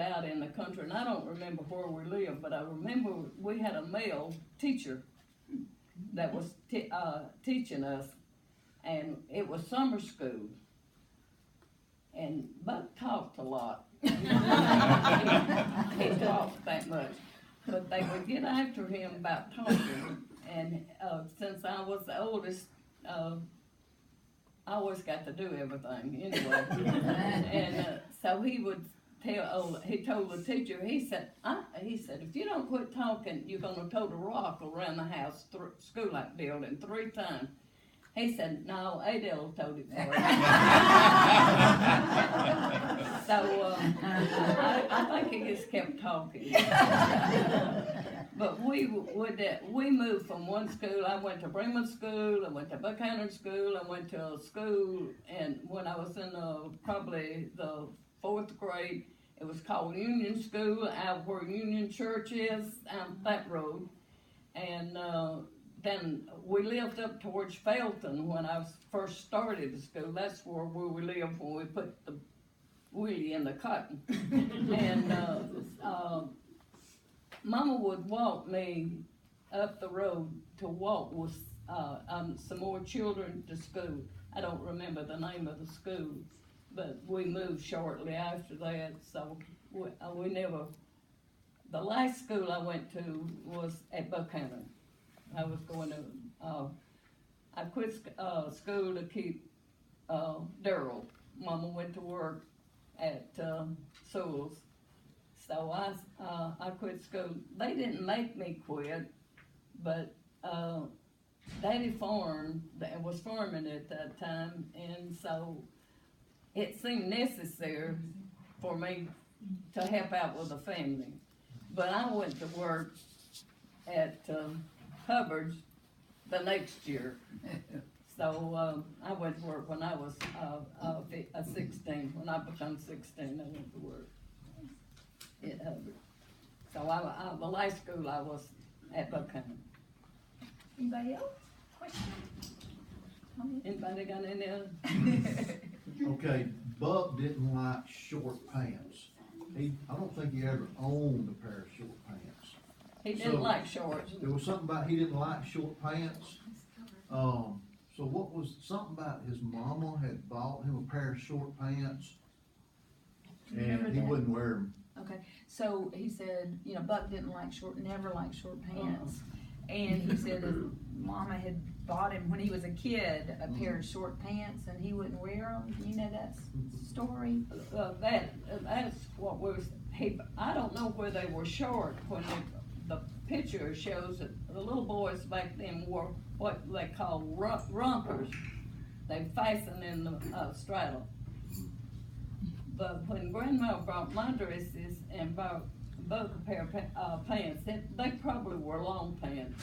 out in the country, and I don't remember where we lived, but I remember we had a male teacher that was teaching us, and it was summer school. And Buck talked a lot. He talked that much, but they would get after him about talking. And since I was the oldest, I always got to do everything anyway. And so he would tell. He told the teacher. He said, if you don't quit talking, you're gonna throw the rock around the house, school building 3 times. He said, no, Adele told it for him. So I think he just kept talking. But we moved from one school. I went to Bremen School, I went to Buchanan School, I went to a school, and when I was in probably the 4th grade, it was called Union School, out where Union Church is, out that road. And then we lived up towards Felton when I first started the school. That's where we lived when we put the wheelie in the cotton. And Mama would walk me up the road to walk with some more children to school. I don't remember the name of the school, but we moved shortly after that, so we never. The last school I went to was at Buchanan. I was going to, I quit school to keep Daryl. Mama went to work at Sewell's. So I quit school. They didn't make me quit, but Daddy farmed, was farming at that time, and so it seemed necessary for me to help out with the family. But I went to work at Hubbard's the next year. So I went to work when I was 16. When I became 16, I went to work at Hubbard. So the last school I was at Buchanan. Anybody else? Question? Anybody got any other? Okay, Buck didn't like short pants. I don't think he ever owned a pair of short pants. He didn't like shorts. There was something about he didn't like short pants. So what was something about his mama had bought him a pair of short pants, and he wouldn't wear them. Okay, so he said, Buck didn't like never liked short pants. And he said his mama had bought him when he was a kid a pair of short pants, and he wouldn't wear them. You know that story? That's what was. I don't know where they were short when the picture shows that the little boys back then wore what they call rompers. They fastened in the straddle. But when Grandma brought my dresses and bought both a pair of pants, they probably were long pants.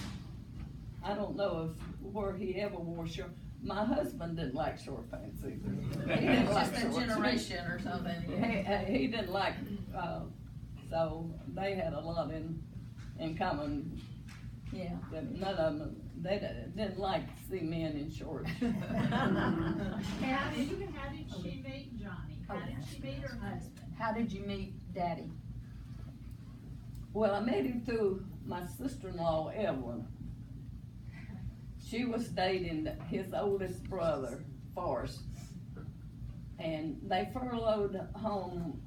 I don't know where he ever wore short. My husband didn't like short pants either. He didn't like just a generation or something. He didn't like, so they had a lot in common. Yeah. None of them, they didn't like to see men in shorts. How did she meet Johnny? How did she meet her husband? How did you meet Daddy? Well, I met him through my sister-in-law, Evelyn. She was dating his oldest brother, Forrest. And they furloughed home.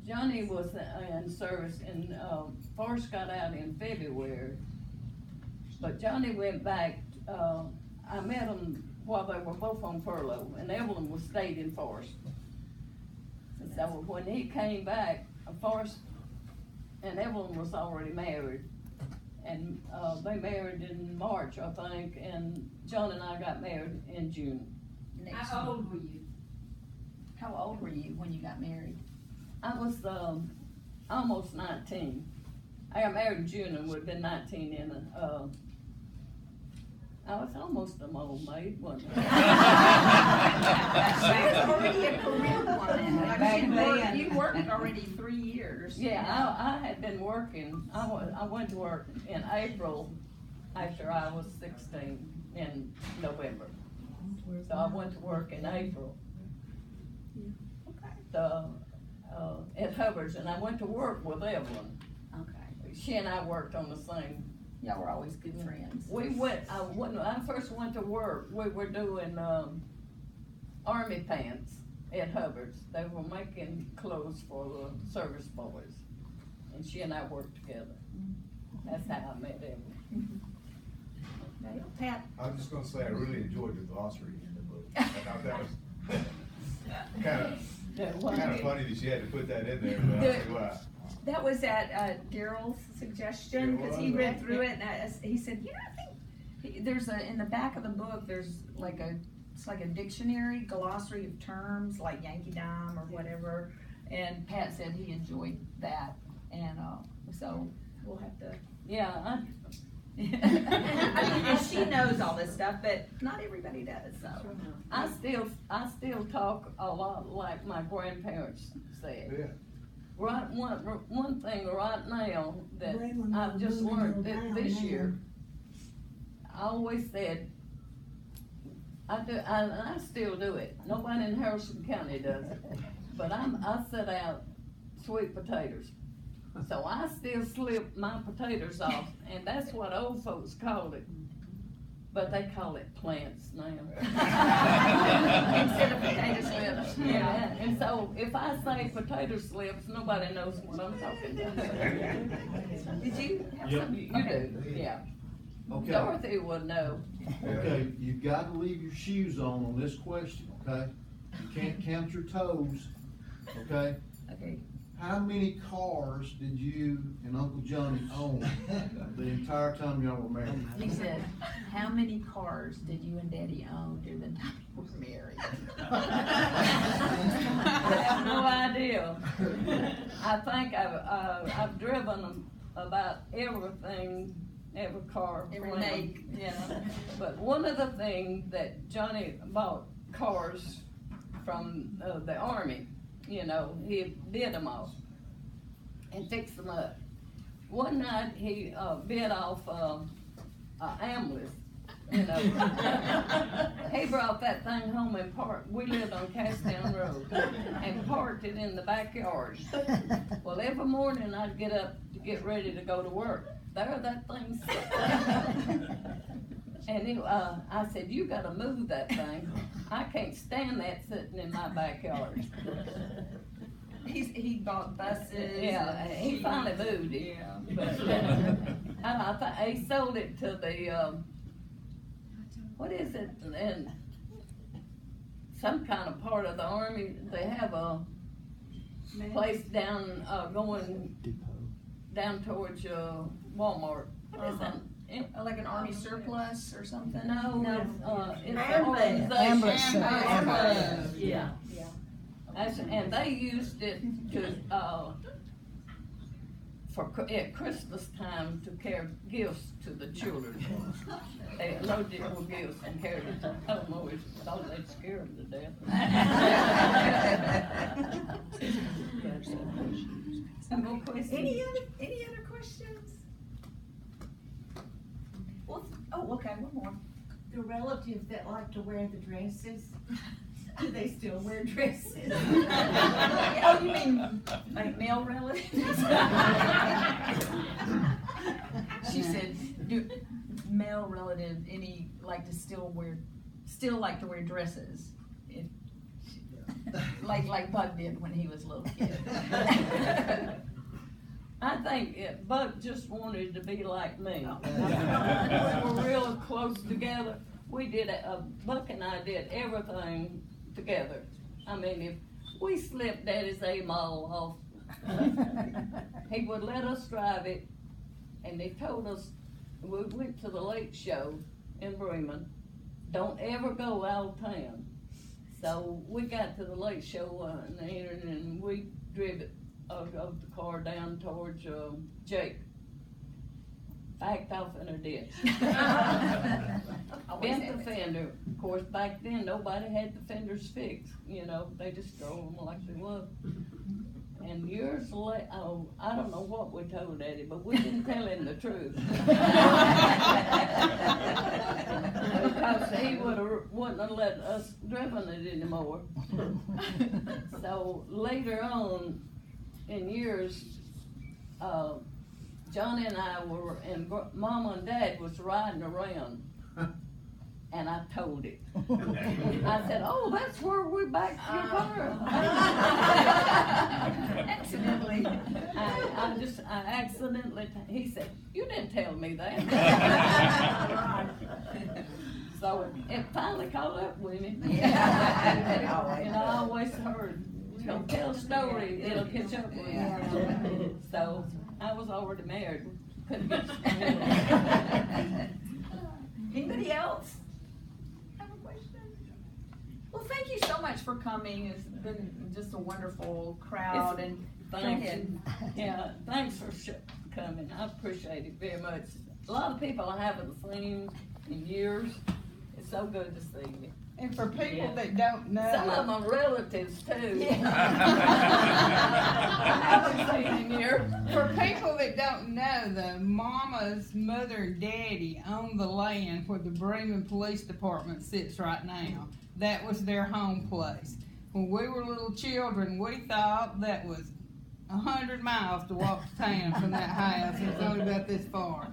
Johnny was in service, and Forrest got out in February. But Johnny went back. I met him while they were both on furlough, and Evelyn was stayed in Forrest. And so when he came back, Forrest and Evelyn was already married. And they married in March, I think, and John and I got married in June. How old were you? How old were you when you got married? I was almost 19. I got married in June and would have been 19 in I was almost an old maid, wasn't I? She was already a career woman. You worked already 3 years. Yeah, I had been working. I went to work in April after I was 16 in November. So I went to work in April. Okay. at Hubbard's, and I went to work with Evelyn. Okay. She and I worked on the same. Y'all were always good friends. We went, when I first went to work, we were doing, army pants at Hubbard's. They were making clothes for the service boys, and she and I worked together. That's how I met Evelyn. Pat? I was just gonna say, I really enjoyed the glossary in the book. I thought that was kinda funny that she had to put that in there, but I see why. That was at Daryl's suggestion, It cause he was, read through it, and he said, I think, there's in the back of the book, there's it's like a dictionary, glossary of terms, like Yankee Dime or whatever, and Pat said he enjoyed that, and, so, we'll have to. Yeah, I mean, and she knows all this stuff, but not everybody does, so. I still talk a lot like my grandparents said. Yeah. Right, one thing right now that Bremen I've Ga just moving learned down this now. year, I always said, I still do it, nobody in Harrison County does it, but I set out sweet potatoes. So I still slip my potatoes off, and that's what old folks called it, but they call it plants now. Instead of potato slips. Yeah, and so if I say potato slips, nobody knows what I'm talking about. Did you have Yep. some? You Okay. do, yeah. Okay, Dorothy would know. okay, you've gotta leave your shoes on this question, okay? You can't count your toes, okay? Okay. How many cars did you and Uncle Johnny own the entire time y'all were married? He said, how many cars did you and Daddy own during the time you were married? I have no idea. I think I've driven about everything, every car. Every plane, make. Yeah, but one of the things that Johnny bought cars from the army, you know, he did them all and fixed them up. One night he bid off ambulance, you know. He brought that thing home and parked, we lived on Castdown Road, and parked it in the backyard. Well, every morning I'd get up to get ready to go to work. There that thing sat. And I said, you gotta move that thing. I can't stand that sitting in my backyard. He bought buses. Yeah, he finally moved it. Yeah. But, I think he sold it to the, what is it, and some kind of part of the army, they have a place down, going down towards, Walmart. What is that? Like an army surplus or something? No, it's an Ambulance. organization. Ambulance. Yeah. And they used it to, at Christmas time to carry gifts to the children. They loaded it with gifts and carried it to home, always thought they'd scare them to death. Some more questions? Any other questions? Well, oh, okay, one more. The relatives that like to wear the dresses, do they still wear dresses? Oh, you mean like male relatives? She said, do male relatives, any like to still like to wear dresses? Like Bud did when he was a little kid. I think Buck just wanted to be like me. We were real close together. We did, Buck and I did everything together. I mean, if we slipped Daddy's A-Mall off, he would let us drive it, and they told us, we went to the lake show in Bremen, don't ever go out of town. So we got to the lake show and we drove the car down towards Jake. Backed off in a ditch. Bent the fender. Of course, back then, nobody had the fenders fixed, you know, they just throw them like they was. And years later, I don't know what we told Daddy, but we didn't tell him the truth. Cause he wouldn't have let us driven it anymore. So later on in years, Johnny and I were, and Mama and Dad was riding around. And I told it. I said, "Oh, that's where we backed your car." Accidentally. I accidentally, he said, "You didn't tell me that." So it finally caught up with me. And I always heard, don't tell a story, it'll catch up with you. So I was already married. Couldn't get Anybody else have a question? Well, thank you so much for coming. It's been just a wonderful crowd and Thanks. Yeah, thanks for coming. I appreciate it very much. A lot of people I haven't seen in years. It's so good to see you. And for people that don't know. Some of them are relatives too. Yeah. I haven't seen in years. For people that don't know, the mama's mother and daddy own the land where the Bremen Police Department sits right now. That was their home place. When we were little children, we thought that was 100 miles to walk to town from that house. It was only about this far.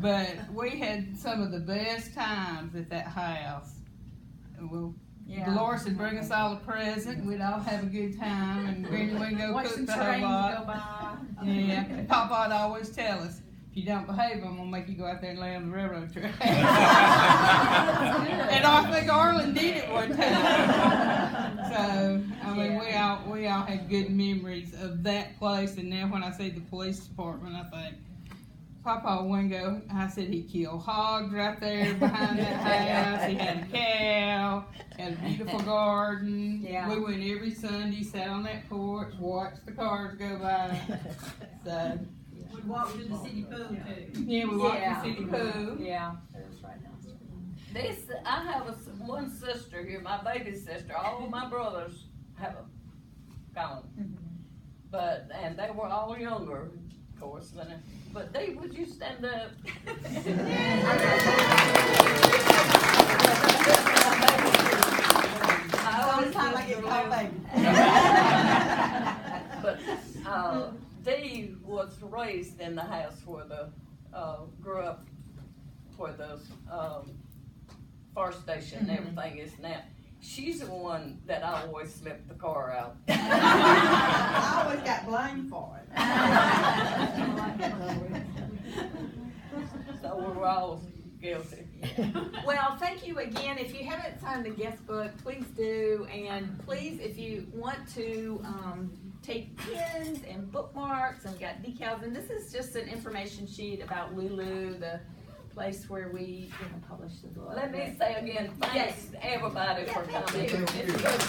But we had some of the best times at that house. Well, Dolores would bring us all a present, and we'd all have a good time, and Granny would go Watch cook some the whole trains lot. go by. Yeah, and Papa'd always tell us, if you don't behave, I'm gonna make you go out there and lay on the railroad track. And I think Arlen did it one time. So, I mean, we all had good memories of that place, and now when I see the police department, I think, Papa Wingo, I said he killed hogs right there behind that house. He had a cow, had a beautiful garden. Yeah. We went every Sunday, sat on that porch, watched the cars go by. So, We walked to the city pool too. yeah, we walked Yeah. the city pool. Yeah. I have one sister here, my baby sister. All my brothers have gone. And they were all younger, of course. But Dave, would you stand up? Sometimes I get called baby. But Dee was raised in the house where grew up where the fire station and everything is now. She's the one that I always slipped the car out. I always got blamed for it. So we're all guilty. Well, thank you again. If you haven't signed the guest book, please do. And please, if you want to take pins and bookmarks, and we got decals. And this is just an information sheet about Lulu, the place where we publish the book. Let me say again, thanks everybody for coming. Thank you. It's good.